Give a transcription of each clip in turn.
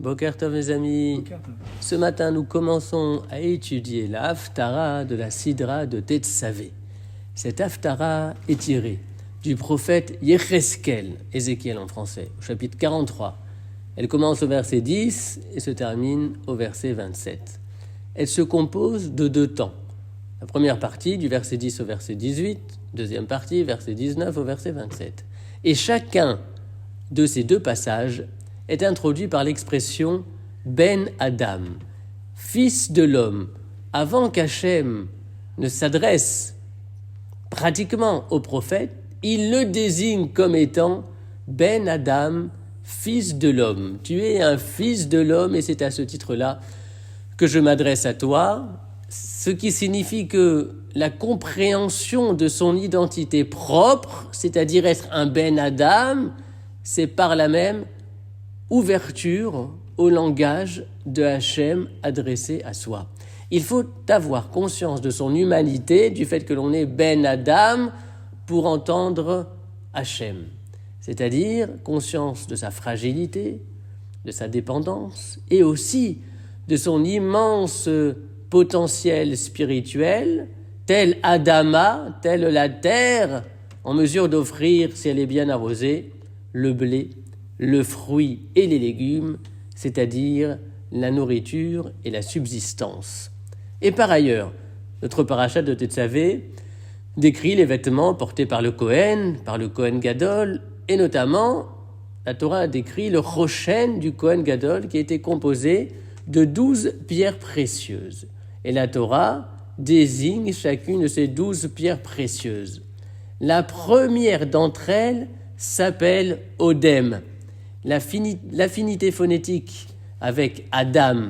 Boker Tov mes amis, ce matin nous commençons à étudier la Haftara de la Sidra de Tetzavé. Cette Haftara est tirée du prophète Yecheskel, Ézéchiel en français, au chapitre 43. Elle commence au verset 10 et se termine au verset 27. Elle se compose de deux temps. La première partie du verset 10 au verset 18, deuxième partie, verset 19 au verset 27. Et chacun de ces deux passages est introduit par l'expression Ben Adam, fils de l'homme. Avant qu'Hachem ne s'adresse pratiquement au prophète, il le désigne comme étant Ben Adam, fils de l'homme. Tu es un fils de l'homme et c'est à ce titre-là que je m'adresse à toi, ce qui signifie que la compréhension de son identité propre, c'est-à-dire être un Ben Adam, c'est par là même ouverture au langage de Hachem adressé à soi. Il faut avoir conscience de son humanité, du fait que l'on est Ben Adam, pour entendre Hachem. C'est-à-dire conscience de sa fragilité, de sa dépendance, et aussi de son immense potentiel spirituel, tel Adama, tel la terre, en mesure d'offrir, si elle est bien arrosée, le blé, le fruit et les légumes, c'est-à-dire la nourriture et la subsistance. Et par ailleurs, notre parachat de Tetzavé décrit les vêtements portés par le Kohen Gadol, et notamment, la Torah décrit le Roshen du Kohen Gadol qui était composé de 12 pierres précieuses. Et la Torah désigne chacune de ces 12 pierres précieuses. La première d'entre elles s'appelle Odem. L'affinité phonétique avec Adam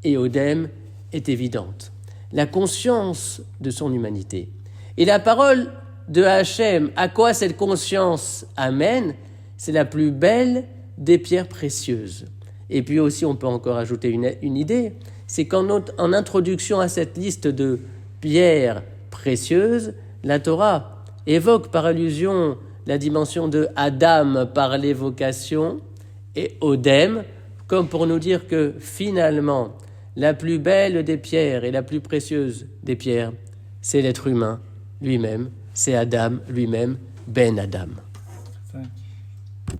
et Odem est évidente. La conscience de son humanité. Et la parole de Hachem, à quoi cette conscience amène? C'est la plus belle des pierres précieuses. Et puis aussi, on peut encore ajouter une idée, c'est qu'en introduction à cette liste de pierres précieuses, la Torah évoque par allusion la dimension de Adam par l'évocation et Odem, comme pour nous dire que finalement, la plus belle des pierres et la plus précieuse des pierres, c'est l'être humain lui-même, c'est Adam lui-même, Ben Adam.